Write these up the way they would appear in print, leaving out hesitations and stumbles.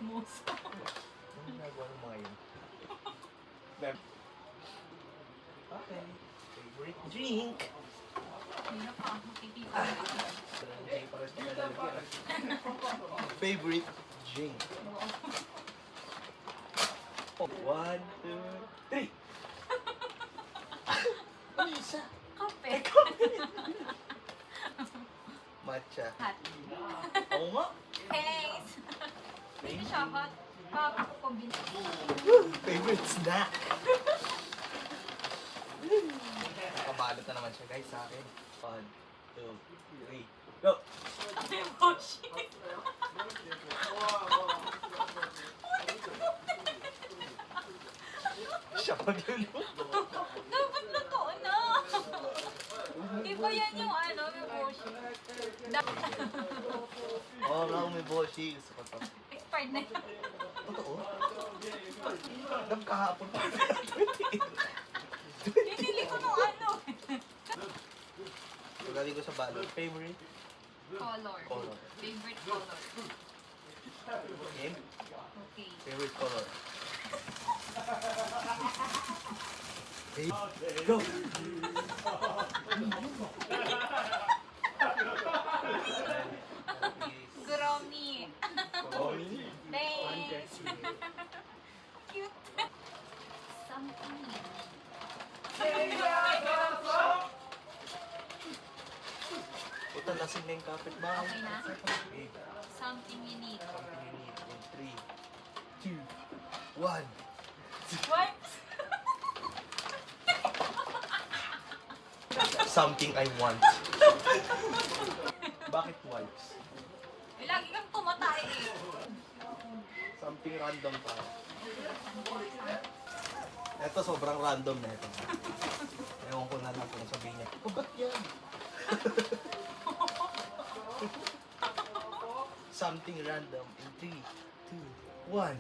chismoso. Ano ginagawa ng mga yun? Okay. Favorite drink? Hindi na pa. Makikita. Favorite drink? 1, 2, 3. Ano isa? Kape. Matcha. Hot. Oo nga. Thanks. Hindi siya hot. Combination. Favorite snack? Nakabalot na naman siya guys sa akin. 1, 2, 3, go! Ay, boshi. Siya magluluto. Dapat luto na. Iba yan yung ano, may boshi. Oo nga, may boshi. Gusto ko to. Expired na yun. Totoo? Alam kahapon pa. Binili ko nung ano. Pagaling ko sa balot. Favorite? Color. Color. Favorite color. Game? Okay. Favorite color? Hey, go! Kuromi. Komi. Thanks. Cute. Something. Puta, lasing na yung kapitbahay. Okay na? Okay. Something you need. Something you need in 3, 2, 1. Wipes. Something I want. Bakit wipes? Eh, lagi kang tumatay eh. Something random pa. Ito, sobrang random na ito. Ewan ko na lang kung sabihin niya, oh, ba't yan? Something random in 3, 2, 1.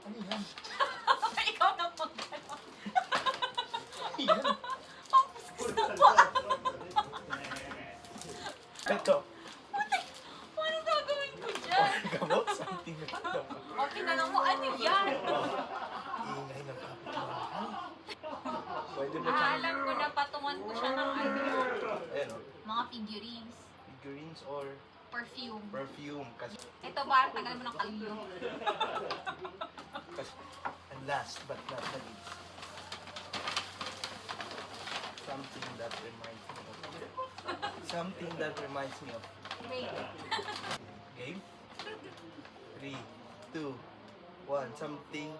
Ano yan? Ikaw na magkano. Ano yan? Ito. Paano gagawin ko dyan? Gamot? Something random. O, tinanong mo, ano yan? Ingay ng kapitbahay. Pwede ba siya? Alam ko na patungan ko siya ng ano, Ayan o. mga figurines, Figurines or perfume. perfume. Kasi, Ito ba, tagal mo ng kalyo. and last but not the least, something that reminds me of. Something that reminds me of. Wait. Game? 3, 2, 1. Something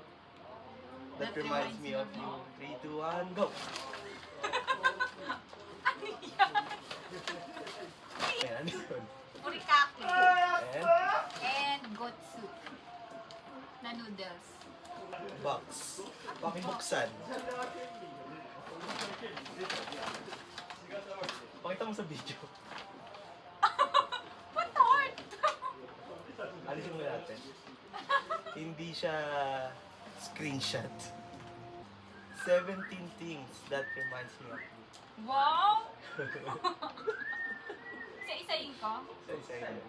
that reminds me of you. 3, 2, 1, go! Ano yan? Ayan, ano yun? Burikake. And And goat soup. Na noodles. box. Pakibuksan. Pakita mo sa video. What heart? Alisin mo natin. Hindi siya screenshot. 17 things that reminds me of you. Wow! Isa-isayin ko. Isa-isa yun.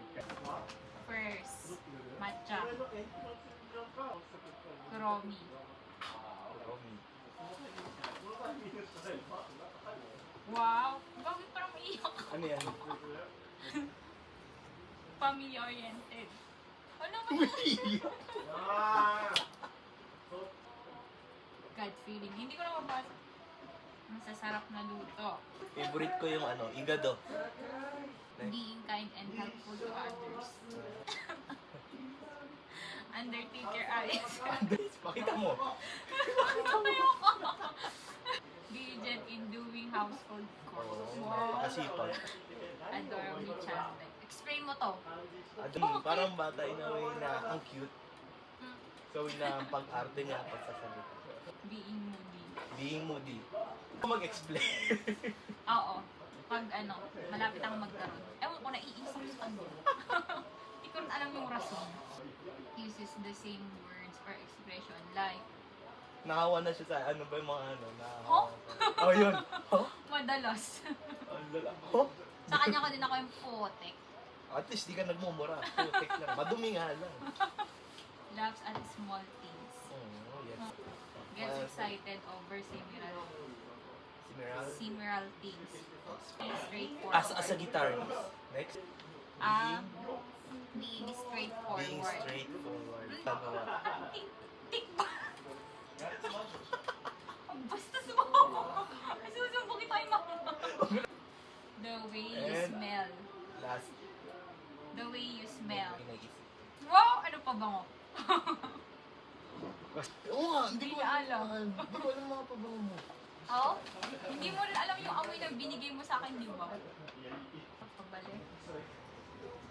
First, matcha. Kuromi. Romy. Wow! Bakit parang maiyak ka? Ano yan? Family-oriented. Ano ba yan? God feeling. Hindi ko na mabasa. Masasarap na luto. Favorite ko yung ano, igado. Being kind and helpful to others. Undertaker Alex. Pakita mo. Diligent in doing household chores. Oo, Wow. napakasipag. Adorably childlike. Explain mo to. Parang bata in a way na ang cute. Hmm. So, na ang pag-arte niya, pagsasalita. Being moody. Being moody. Mag-explain. Oo. Pag ano, malapit ang magkaroon. Ewan ko, naiisip sa kanya. Hindi ko rin alam yung rason. Uses the same words or expression like, Nakawa na siya sa ano ba yung mga ano. Huh? Oh, yun. Oh? madalas. Ang lala. Oh? Sa kanya ko din ako yung potek. At least di ka nagmumura. Putik lang. Madumi nga lang. Laughs at small things. Oh, yes. Gets excited over similar things. Be straightforward. As a guitarist. Next. Being straightforward. Being straightforward. Pagawa. Tik ba? Ang bastos mo! Ay, susumbong kita yung mama. The way you And smell. Last. The way you smell. Pinagisip. Wow! Ano pa bango? Oo nga, hindi Hindi ko na alam. Hindi ko alam mga pabango mo. Oo? Hindi mo rin alam yung amoy na binigay mo sa akin, di ba? Pabalik.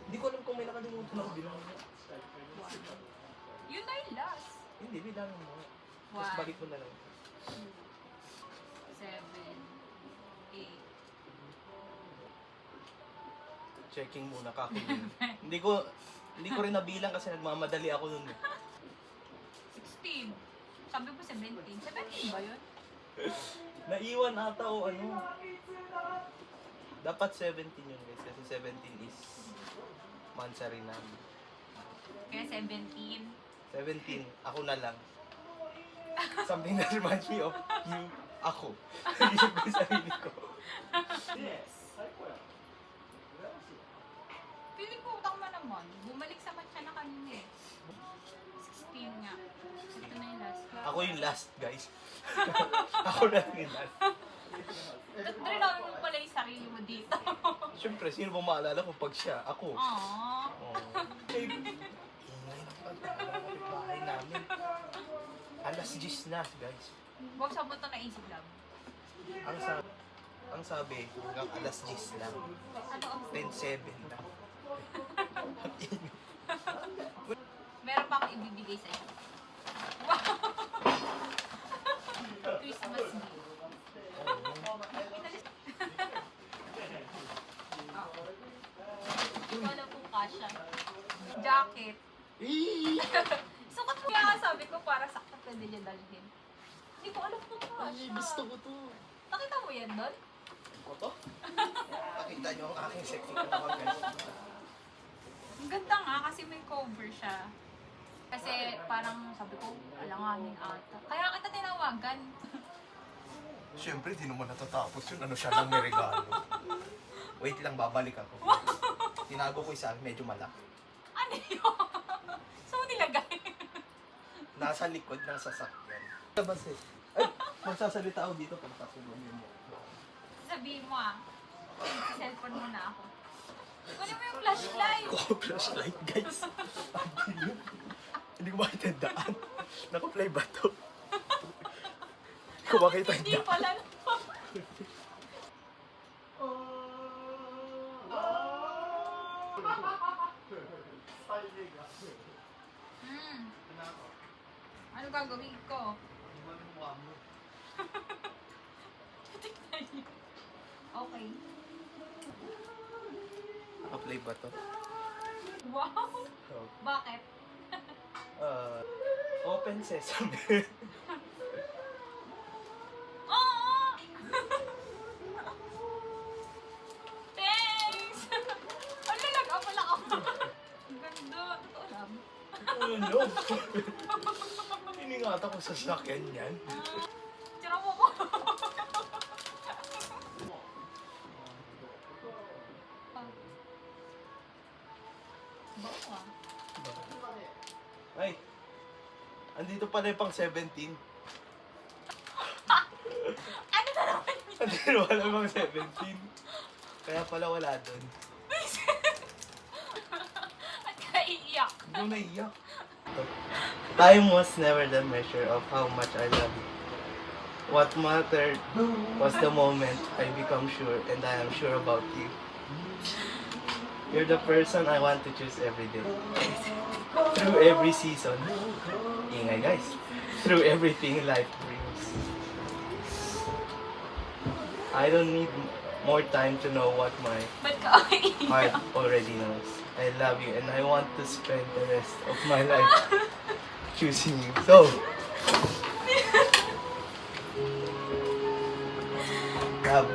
Hindi ko alam kung may nakalimutan ako bilang mo. Yun na yung last. Hindi, bilang mo. Tapos One. balik mo na lang. 7, 8. Checking muna kakunin. Hindi ko rin nabilang kasi nagmamadali ako nun. 16. Sabi ko 17. 17 ba yun? Naiwan ata o ano. Dapat 17 yun guys. Kasi 17 is mansari namin. Kaya 17. 17, ako na lang. Something that reminds me of you, ako. Yung ko sarili ko. Feeling ko utang mo naman. Bumalik sa matcha na kanina eh. 16 nga. Ito na yung last. Ako yung last guys. Ako na lang yung last. Dali namin mo pala yung sarili mo dito. Siyempre, sino ba maalala ko pag siya? Ako. Aww. Oh. Ingay ng pagkakalapit namin. Alas 10 na guys. Huwag sa buto na isip lang. Ang sabi, hanggang alas 10 lang. Ano ang 10-7 lang. meron pa akong ibibigay sa iyo. Wow! Christmas gift. Hindi ko alam kung kasha. Jacket. Sukat mo nga sabi ko para sakto pwede niya dalhin. Hindi ko alam kung kasha. Gusto ko to. Nakita mo yan doon? Ko to? Pakita nyo ang aking sexy katawan guys. Ang ganda nga kasi may cover siya. Kasi parang sabi ko, alanganin ata. Kaya kita tinawagan. Siyempre, di naman natatapos yun. Ano siya lang may regalo. Wait lang, babalik ako. Tinago ko isa, medyo malaki. Ano yun? So nilagay? Nasa likod ng sasakyan. Labas eh. Ay, magsasalita ako dito pag tasulungin mo. Sabihin mo sa cellphone mo na ako. Kunin mo yung flashlight. Flashlight guys. Hindi ko makita yung daan. Naka-play ba to? Hindi ko makita yung Hindi daan. pala. Ano gagawin ko? Okay. Naka-play ba to? Wow! Bakit? Open sesame. Oo! Thanks! Ano nag-apala ako? Ang ganda. Totoo lang. Ano? Iningata ko sa sakyan yan. Tira mo ko. Bawa. Ay, andito pala yung pang 17. Ano na naman yun? Andito pala yung pang 17. Kaya pala wala doon. At kaiiyak. Hindi ko naiyak. Time was never the measure of how much I love you. What mattered was the moment I become sure and I am sure about you. You're the person I want to choose every day. Through every season. Ingay guys. Through everything life brings. I don't need more time to know what my Ba't ka kaiiyak? heart already knows. I love you and I want to spend the rest of my life choosing you. So, love,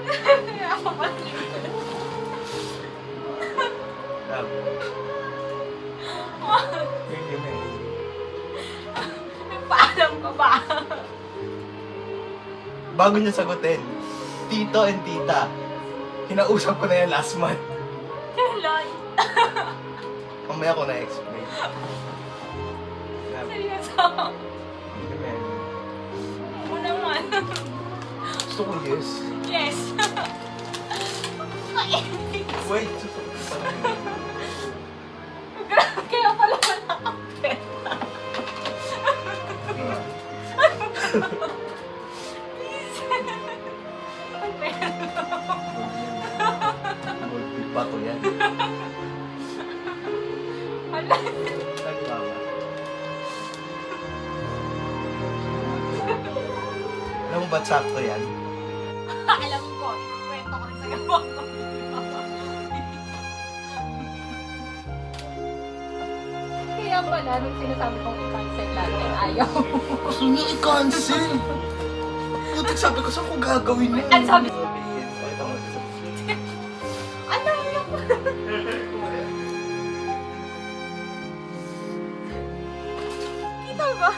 Ako ba? love. love. Will you marry me? Paalam ko ba? Bago niya sagutin, tito and tita, kinausap ko na yan last month. Kailan? Mamaya ko na-explain. Love, Seryoso? will you marry me? Oo naman. Gusto ko yes. Yes. Wait, susunod pa lang. Kaya pala nakakapit. Please. Multi pa to yan. Wala. Nagmama. Alam mo ba't sakto yan? Alam ko. Kwento ko rin sa gawa ko. Kaya pala, nung sinasabi kong i-cancel natin, ayaw. Gusto niya i-cancel! Putik, sabi ko, saan ko gagawin yun? Ano sabi? Sabihin, pakita mo sa Ano yun? Kita ba?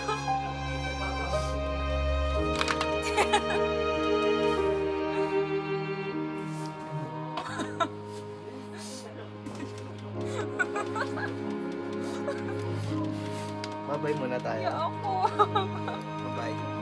Babay muna tayo. Kaya ako. Bye-bye.